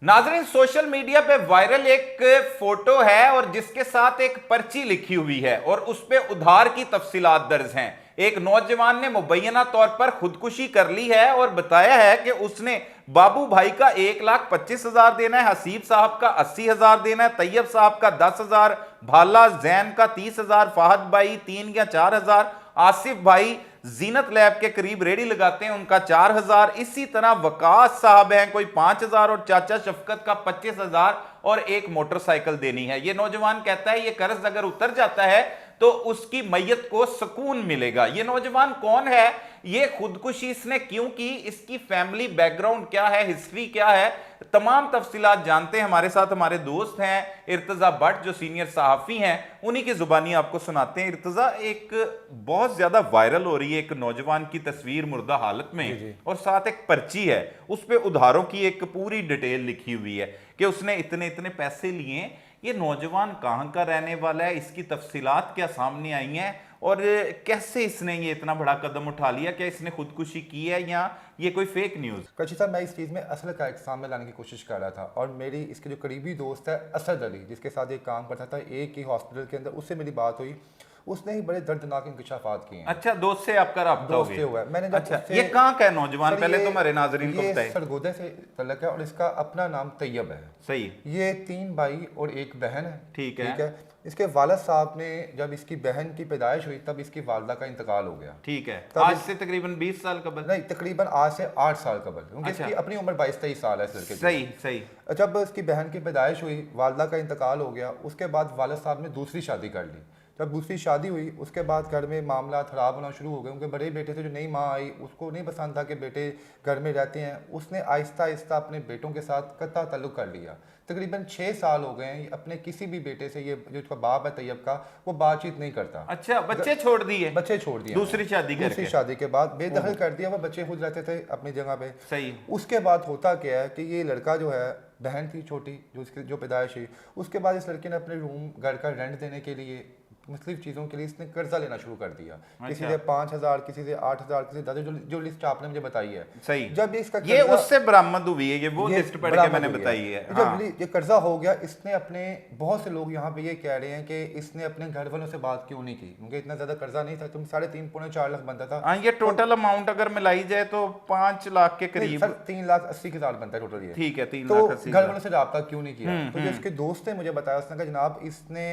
नाजरीन, social media पे viral एक फोटो है और जिसके साथ एक पर्ची लिखी हुई है और उस पे उधार की तफसीलात दर्ज हैं। एक नौजवान ने मुबैना तौर पर खुदकुशी कर ली है और बताया है कि उसने बाबू भाई का 1,25,000 देना है, हसीब साहब का 80,000 देना है, तैयब साहब का 10,000, भाला जैन का 30,000, फाहद भाई 3 या 4,000, आसिफ भाई जीनत लैब के करीब रेडी लगाते हैं उनका 4,000, इसी तरह वकास साहब हैं कोई 5,000 और चाचा शफकत का 25,000 और एक मोटरसाइकिल देनी है। ये नौजवान कहता है ये कर्ज अगर उतर जाता है तो उसकी मैयत को सुकून मिलेगा। ये नौजवान कौन है, ये खुदकुशी इसने क्यों की, इसकी फैमिली बैकग्राउंड क्या है, हिस्ट्री क्या है, तमाम तफसीलात जानते हैं। हमारे साथ हमारे दोस्त हैं इर्तजा भट्ट जो सीनियर सहाफी हैं, उन्हीं की जुबानी आपको सुनाते हैं। इर्तजा, एक बहुत ज्यादा वायरल हो रही है एक नौजवान की तस्वीर मुर्दा हालत में और साथ एक पर्ची है, उस पर उधारों की एक पूरी डिटेल लिखी हुई है कि उसने इतने इतने पैसे लिए। ये नौजवान कहाँ का रहने वाला है, इसकी तफसीलात क्या सामने आई हैं और कैसे इसने ये इतना बड़ा कदम उठा लिया, क्या इसने खुदकुशी की है या ये कोई फेक न्यूज़? कशी साहब, मैं इस चीज़ में असल का सामने लाने की कोशिश कर रहा था और मेरी इसके जो करीबी दोस्त है असद अली, जिसके साथ एक काम करता था एक ही हॉस्पिटल के अंदर, उससे मेरी बात हुई। उसने ही बड़े दर्दनाक इंकशाफात किए हैं। अच्छा, दोस्त से आपका राब्ता हो गया? हुआ है। मैंने जब अच्छा, ये कहाँ का है नौजवान, पहले तो हमारे नाजरीन को बताइए। बताएं। सरगोदे से तल्लक है और इसका अपना नाम तैयब है। सही। ये 3 भाई और एक बहन है। ठीक है। इसके वालिद साहब ने जब इसकी बहन की पैदाइश हुई तब इसकी वालदा का इंतकाल हो गया। ठीक है, आज से तकरीबन 20 साल कबल? नहीं, तकरीबन आज से 8 साल कबल, क्योंकि अच्छा। इसकी अपनी उम्र 22-23 साल है इस लड़के की। सही सही। जब इसकी बहन की पैदाइश हुई, वालदा का इंतकाल हो गया, उसके बाद वालिद साहब ने दूसरी शादी कर ली। जब दूसरी शादी हुई उसके बाद घर में मामला खराब होना शुरू हो गए। उनके बड़े बेटे से जो नई माँ आई उसको नहीं पसंद था कि बेटे घर में रहते हैं। उसने आहिस्ता आहिस्ता अपने बेटों के साथ कत्ता ताल्लुक कर लिया। तकरीबन 6 साल हो गए हैं अपने किसी भी बेटे से, ये जो उसका बाप है तैयब का, वो बातचीत नहीं करता। अच्छा, बच्चे छोड़ दिए? बच्चे छोड़ दिए दूसरी शादी करके? दूसरी शादी के बाद बेदखल कर दिया। वो बच्चे खुद रहते थे अपनी जगह पे। सही। उसके बाद होता क्या है कि ये लड़का जो है, बहन थी छोटी जो इसकी जो पैदाइश हुई, उसके बाद इस लड़के ने अपने रूम घर का रेंट देने के लिए, मुख्तलिफ चीज़ों के लिए इसने कर्जा लेना शुरू कर दिया। किसी से 5,000, किसी से 8,000, किसी से 10,000, जो लिस्ट आपने मुझे बताई है। सही। जब इसका ये उससे बरामद हुई है, ये वो लिस्ट पढ़ के मैंने बताई है। जब ये कर्जा हो गया, इसने अपने बहुत से लोग यहाँ पे ये कह रहे हैं कि इसने अपने घर वालों से बात क्यों नहीं की, क्योंकि इतना ज्यादा कर्जा नहीं था। तुम 3.5 पौने 4 लाख बनता था। हाँ, ये टोटल अमाउंट अगर मिलाई जाए तो 5 लाख के करीब। 3,80,000 बनता है टोटल ये। ठीक है, 3 तो लाख 80 घर वालों से रब्ता क्यों नहीं किया? तो जो इसके दोस्त ने मुझे बताया, उसने कहा जनाब इसने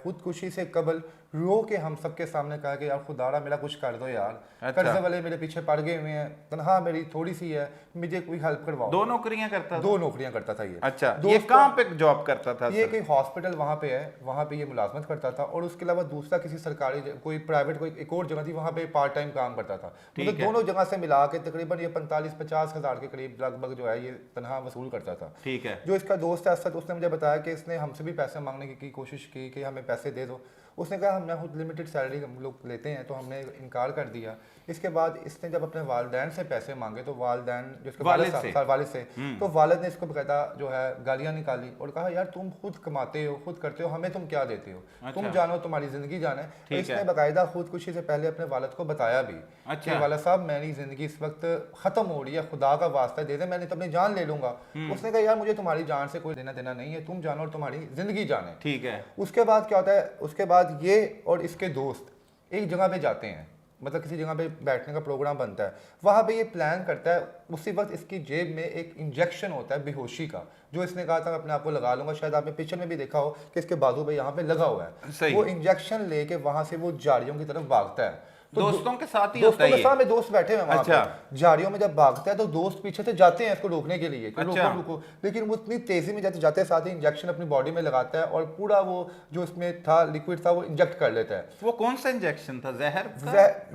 खुदकुशी से कबल रो के हम सबके सामने कहा कि यार खुदारा मेरा कुछ कर दो यार। अच्छा। कर्जे वाले मेरे पीछे पड़ गए हुए हैं, तनहा मेरी थोड़ी सी है, मुझे कोई हेल्प करवाओ। 2 नौकरियां करता था? 2 नौकरियां करता था ये। अच्छा, ये कहाँ पे जॉब करता था? ये कोई हॉस्पिटल वहाँ पे है, वहाँ पे ये मुलाजमत करता था और उसके अलावा दूसरा किसी सरकारी कोई प्राइवेट कोई एक और जगह थी, वहाँ पे पार्ट टाइम काम करता था। मतलब दोनों जगह से मिला के तकरीबन ये 45-50 हज़ार के करीब लगभग जो है ये तनहा वसूल करता था। ठीक है। जो इसका दोस्त है असद, उसने मुझे बताया कि इसने हमसे भी पैसे मांगने की कोशिश की कि हमें पैसे दे दो। उसने कहा हम खुद लिमिटेड सैलरी हम लोग लेते हैं, तो हमने इनकार कर दिया। इसके बाद इसने जब अपने वालिदैन से पैसे मांगे तो वालिदैन जो इसके वालिद से तो वालिद ने इसको बकायदा जो है गालियां निकाली और कहा यार तुम खुद कमाते हो, खुद करते हो, हमें तुम क्या देते हो? अच्छा। तुम जानो तुम्हारी जिंदगी जाने। तो इसने बकायदा खुदकुशी से पहले अपने वालिद को बताया भी। अच्छा। वालिद साहब मेरी जिंदगी इस वक्त खत्म हो रही है, खुदा का वास्ता दे दे, मैंने तो अपनी जान ले लूंगा। उसने कहा यार मुझे तुम्हारी जान से कोई लेना देना नहीं है, तुम जानो और तुम्हारी जिंदगी जाने। ठीक है। उसके बाद क्या होता है, उसके बाद ये और इसके दोस्त एक जगह पे जाते हैं, मतलब किसी जगह पे बैठने का प्रोग्राम बनता है, वहाँ पे ये प्लान करता है। उसी वक्त इसकी जेब में एक इंजेक्शन होता है बेहोशी का, जो इसने कहा था मैं अपने आप को लगा लूंगा। शायद आपने पिक्चर में भी देखा हो कि इसके बाजू पे यहाँ पे लगा हुआ है। वो इंजेक्शन लेके वहां से वो झाड़ियों की तरफ भागता है। तो दोस्तों के साथ ही दोस्तों के साथ में दोस्त बैठे हैं वहां पे। झाड़ियों में जब भागता है तो दोस्त पीछे से जाते हैं इसको रोकने के लिए। अच्छा। रुको, लेकिन वो इतनी तेजी में जाते जाते साथ ही इंजेक्शन अपनी बॉडी में लगाता है और पूरा वो जो इसमें था लिक्विड था वो इंजेक्ट कर लेता है। वो कौन सा इंजेक्शन था? जहर?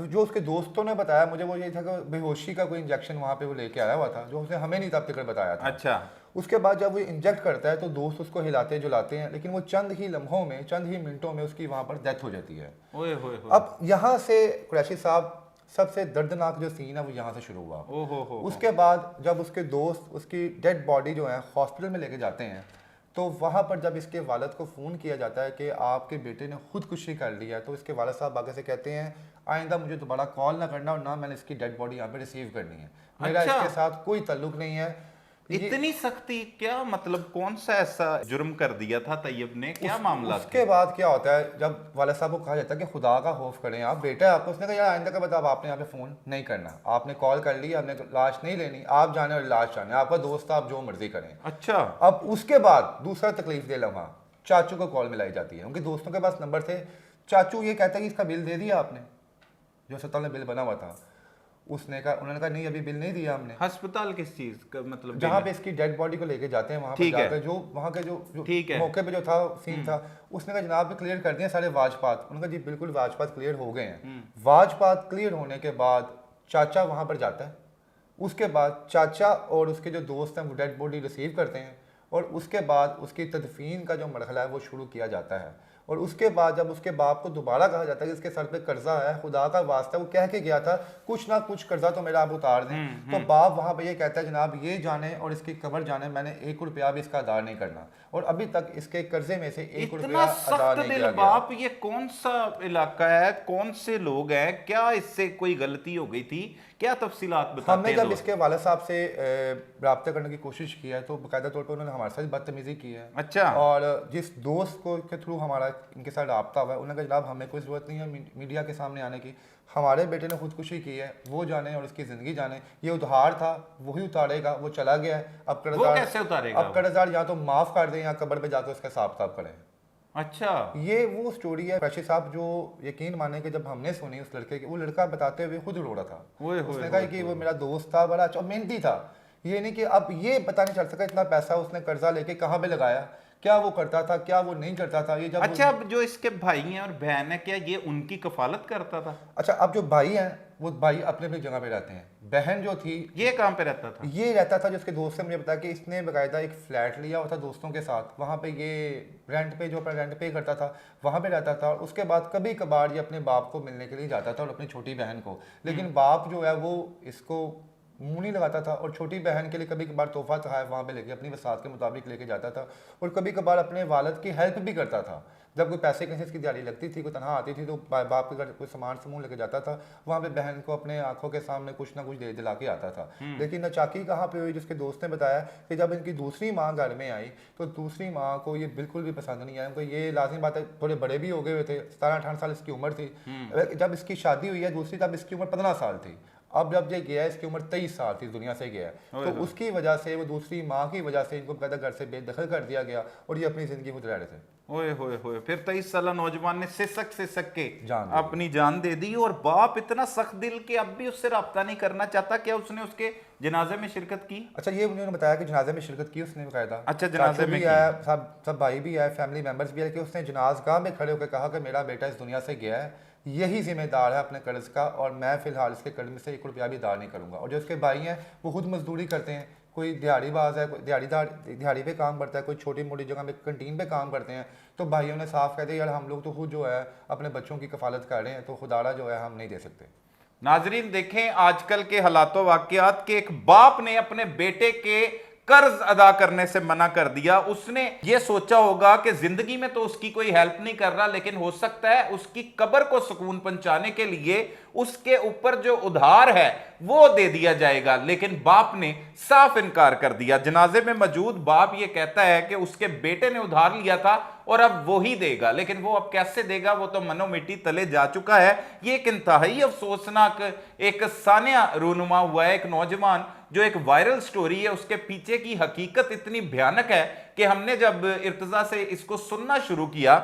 जो उसके दोस्तों ने बताया मुझे वो ये था कि बेहोशी का कोई इंजेक्शन वहां पे वो लेके आया हुआ था, जो उसने हमें नहीं तब तक बताया था। अच्छा। उसके बाद जब वो इंजेक्ट करता है तो दोस्त उसको हिलाते जुलाते हैं, लेकिन वो चंद ही लम्हों में, चंद ही मिनटों में उसकी वहां पर डेथ हो जाती है। ओए होए। अब यहाँ से कुरैशी साहब सबसे दर्दनाक जो सीन है वो यहाँ से शुरू हुआ। उसके बाद जब उसके दोस्त उसकी डेड बॉडी जो है हॉस्पिटल में लेके जाते हैं तो वहाँ पर जब इसके वालिद को फ़ोन किया जाता है कि आपके बेटे ने खुदकुशी कर लिया है, तो इसके वालिद साहब आगे से कहते हैं आइंदा मुझे दोबारा कॉल ना करना और ना मैंने इसकी डेड बॉडी यहाँ पे रिसीव करनी है। मेरा इसके साथ कोई ताल्लुक नहीं है। इतनी सख्ती, क्या मतलब कौन सा ऐसा जुर्म कर दिया था तैयब ने, क्या मामला उसके बाद क्या होता है, जब वाला साहब को कहा जाता है कि खुदा का खौफ करें आप, बेटा है आपको, उसने कहा यार आइंदा का बताओ आपने यहाँ पे फ़ोन नहीं करना, आपने कॉल कर ली, आपने लाश नहीं लेनी, आप जाने और लाश जाने, आपका दोस्त आप जो मर्जी करें। अच्छा। अब उसके बाद दूसरा तकलीफ दे लम्हा, चाचू को कॉल मिलाई जाती है, उनके दोस्तों के पास नंबर थे, चाचू ये कहता है कि इसका बिल दे दिया आपने, जो अस्पताल में बिल बना हुआ था। उन्होंने कहा नहीं अभी बिल नहीं दिया हमने। अस्पताल किस चीज का मतलब? जहाँ पे इसकी डेड बॉडी को लेके जाते हैं वहाँ पे जाकर जो वहाँ के जो मौके पे जो था सीन था, उसने कहा जनाब क्लियर कर दिए सारे वाजपात। उन्होंने कहा जी बिल्कुल वाजपात क्लियर हो गए हैं। वाजपात क्लियर होने के बाद चाचा वहाँ पर जाता है, उसके बाद चाचा और उसके जो दोस्त हैं वो डेड बॉडी रिसीव करते हैं, और उसके बाद उसकी तदफीन का जो मरहला है वो शुरू किया जाता है। और उसके बाद जब उसके बाप को दोबारा कहा जाता है कि इसके सर पे कर्जा है, खुदा का वास्ता, वो कह के गया था कुछ ना कुछ कर्जा तो मेरा आप उतार दें, तो बाप वहाँ पे ये कहता है जनाब ये जाने और इसकी कब्र जाने, मैंने 1 रुपया भी इसका अदा नहीं करना, और अभी तक इसके कर्जे में से 1 रुपया अदा नहीं किया गया। बाप, ये कौन सा इलाका है, कौन से लोग हैं, क्या इससे कोई गलती हो गई थी, क्या तफसीलात बताते हमने हैं? जब इसके वाले साहब से रब्ता करने की कोशिश की है तो बाकायदा तौर पर उन्होंने हमारे साथ बदतमीजी की है। अच्छा। और जिस दोस्त को के थ्रू हमारा इनके साथ रब्ता हुआ है, उन्होंने कहा जनाब हमें कोई ज़रूरत नहीं है मीडिया के सामने आने की, हमारे बेटे ने खुदकुशी की है, वो जाने और उसकी ज़िंदगी जाने, ये उधार था वही उतारेगा, वो चला गया है, अब कर्जदार कैसे उतारेगा? अब कर्जदार या तो माफ़ कर दें या कब्र पे जाकर उसका हिसाब किताब करें। अच्छा, ये वो स्टोरी है फैशी साहब, जो यकीन माने कि जब हमने सुनी उस लड़के की, वो लड़का बताते हुए खुद रो रहा था। उसने कहा कि वो मेरा दोस्त था, बड़ा अच्छा मेहनती था, ये नहीं कि अब ये पता नहीं चल सका इतना पैसा उसने कर्जा लेके कहाँ पे लगाया, क्या वो करता था क्या वो नहीं करता था। ये जब अच्छा, अब जो इसके भाई हैं और बहन है, क्या ये उनकी कफालत करता था? अच्छा, अब जो भाई हैं वो भाई अपने अपनी जगह पे रहते हैं, बहन जो थी ये कहाँ पे रहता था? ये रहता था, जिसके दोस्त से मुझे बताया कि इसने बाकायदा एक फ्लैट लिया हुआ था दोस्तों के साथ, वहाँ पे ये रेंट पे जो अपना रेंट पे करता था वहाँ पे रहता था। और उसके बाद कभी कभार ये अपने बाप को मिलने के लिए जाता था और अपनी छोटी बहन को, लेकिन बाप जो है वो इसको मुंह नहीं लगाता था, और छोटी बहन के लिए कभी कभार तोहफा तोहफ़ वहाँ पे लेके अपनी वसात के मुताबिक लेके जाता था, और कभी कभार अपने वालिद की हेल्प भी करता था। जब कोई पैसे कहीं से इसकी दिहाड़ी लगती थी, कोई तनहा आती थी, तो बाप के घर कोई सामान समूह लेके जाता था, वहाँ पे बहन को अपने आंखों के सामने कुछ ना कुछ दे दिला के आता था। लेकिन नचाकी कहाँ पे हुई, जिसके दोस्त ने बताया कि जब इनकी दूसरी माँ घर में आई तो दूसरी माँ को ये बिल्कुल भी पसंद नहीं आया। उनको ये लाजिम बात है, थोड़े बड़े भी हो गए हुए थे, 17-18 साल इसकी उम्र थी जब इसकी शादी हुई है दूसरी, तब इसकी उम्र 15 साल थी। अब जब ये गया है इसकी उम्र 23 साल थी, दुनिया से गया है, तो उसकी वजह से, वो दूसरी माँ की वजह से इनको बकायदा घर से बेदखल कर दिया गया, और ये अपनी जिंदगी खुद रह रहे थे। ओए होए होए, फिर 23 साल नौजवान ने सिसक के जान अपनी जान दे दी, और बाप इतना सख्त दिल कि अब भी उससे रब्ता नहीं करना चाहता। क्या उसने उसके जनाजे में शिरकत की? अच्छा, ये उन्होंने बताया कि जनाजे में शिरकत की उसने बाकायदा। अच्छा, जनाजे में भी आया, सब भाई भी आए, फैमिली मेंबर्स भी आए, कि उसने जनाजगाह में खड़े होकर कहा कि मेरा बेटा इस दुनिया से गया है, यही जिम्मेदार है अपने कर्ज का, और मैं फिलहाल इसके कर्ज में से 1 रुपया भी अदा नहीं करूंगा। और जो उसके भाई हैं वो खुद मजदूरी करते हैं, कोई दिहाड़ीबाज है, कोई दिहाड़ी पे काम करता है, कोई छोटी मोटी जगह में कैंटीन पे काम करते हैं। तो भाइयों ने साफ कह दिया यार हम लोग तो खुद जो है अपने बच्चों की कफालत कर रहे हैं, तो खुदारा जो है हम नहीं दे सकते। नाजरीन देखें आजकल के हालातों वाकयात के, एक बाप ने अपने बेटे के कर्ज अदा करने से मना कर दिया। उसने ये सोचा होगा कि जिंदगी में तो उसकी कोई हेल्प नहीं कर रहा, लेकिन हो सकता है उसकी कब्र को सुकून पहुंचाने के लिए उसके ऊपर जो उधार है वो दे दिया जाएगा। लेकिन बाप ने साफ इनकार कर दिया। जनाजे में मौजूद बाप ये कहता है कि उसके बेटे ने उधार लिया था और अब वो ही देगा, लेकिन वो अब कैसे देगा, वो तो मनो मिट्टी तले जा चुका है। ये एक इंतहाई अफसोसनाक एक सानिया रूनुमा हुआ है। एक नौजवान जो एक वायरल स्टोरी है, उसके पीछे की हकीकत इतनी भयानक है कि हमने जब इर्तजा से इसको सुनना शुरू किया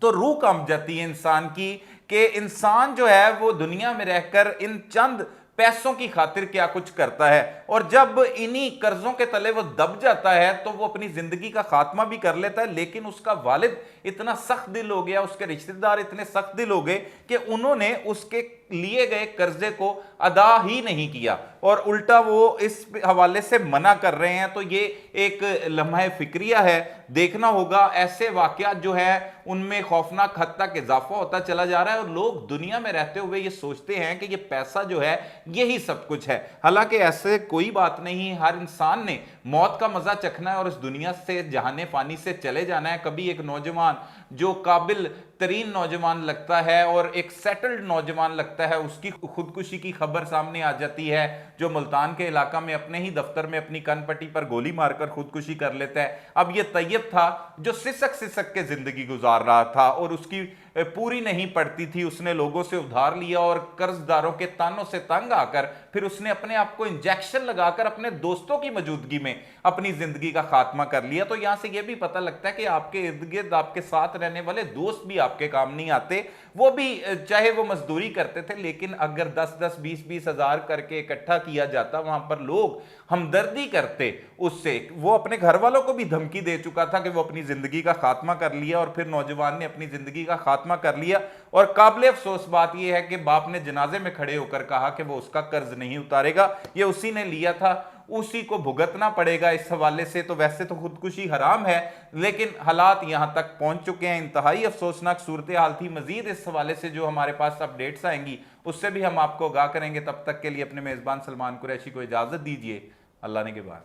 तो रूह कांप जाती है इंसान की, कि इंसान जो है वो दुनिया में रहकर इन चंद पैसों की खातिर क्या कुछ करता है, और जब इन्हीं कर्जों के तले वो दब जाता है तो वो अपनी जिंदगी का खात्मा भी कर लेता है। लेकिन उसका वालिद इतना सख्त दिल हो गया, उसके रिश्तेदार इतने सख्त दिल हो गए कि उन्होंने उसके लिए गए कर्जे को अदा ही नहीं किया, और उल्टा वो इस हवाले से मना कर रहे हैं। तो ये एक लम्हा फिक्रिया है, देखना होगा। ऐसे वाकयात जो है उनमें खौफनाक हद तक इजाफा होता चला जा रहा है, और लोग दुनिया में रहते हुए ये सोचते हैं कि ये पैसा जो है यही सब कुछ है। हालांकि ऐसे कोई बात नहीं। हर इंसान ने मौत का मजा चखना है और इस दुनिया से जहाने फानी से चले जाना है। कभी एक नौजवान जो काबिल तरीन नौजवान लगता है और एक सेटल्ड नौजवान लगता है, उसकी खुदकुशी की खबर सामने आ जाती है, जो मुल्तान के इलाका में अपने ही दफ्तर में अपनी कनपट्टी पर गोली मारकर खुदकुशी कर लेता है। अब ये तैयब था जो सिसक सिसक के जिंदगी गुजार रहा था और उसकी पूरी नहीं पड़ती थी, उसने लोगों से उधार लिया और कर्जदारों के तानों से तंग आकर फिर उसने अपने आप को इंजेक्शन लगाकर अपने दोस्तों की मौजूदगी में अपनी जिंदगी का खात्मा कर लिया। तो यहां से यह भी पता लगता है कि आपके इर्द गिर्द आपके साथ रहने वाले दोस्त भी आपके काम नहीं आते। वो भी चाहे वो मजदूरी करते थे, लेकिन अगर 10-10 20-20 हजार करके इकट्ठा किया जाता, वहां पर लोग हमदर्दी करते उससे। वो अपने घर वालों को भी धमकी दे चुका था कि वो अपनी जिंदगी का खात्मा कर लिया और फिर नौजवान ने अपनी जिंदगी का खात्मा कर लिया। और काबिल अफसोस बात यह है कि बाप ने जनाजे में खड़े होकर कहा कि वो उसका कर्ज नहीं उतारेगा, ये उसी ने लिया था, उसी को भुगतना पड़ेगा। इस हवाले से तो वैसे तो खुदकुशी हराम है, लेकिन हालात यहां तक पहुंच चुके हैं। इंतहाई अफसोसनाक सूरत हाल थी। मजीद इस हवाले से जो हमारे पास अपडेट्स आएंगी उससे भी हम आपको आगाह करेंगे। तब तक के लिए अपने मेजबान सलमान कुरैशी को इजाजत दीजिए। अल्लाह ने के बाद।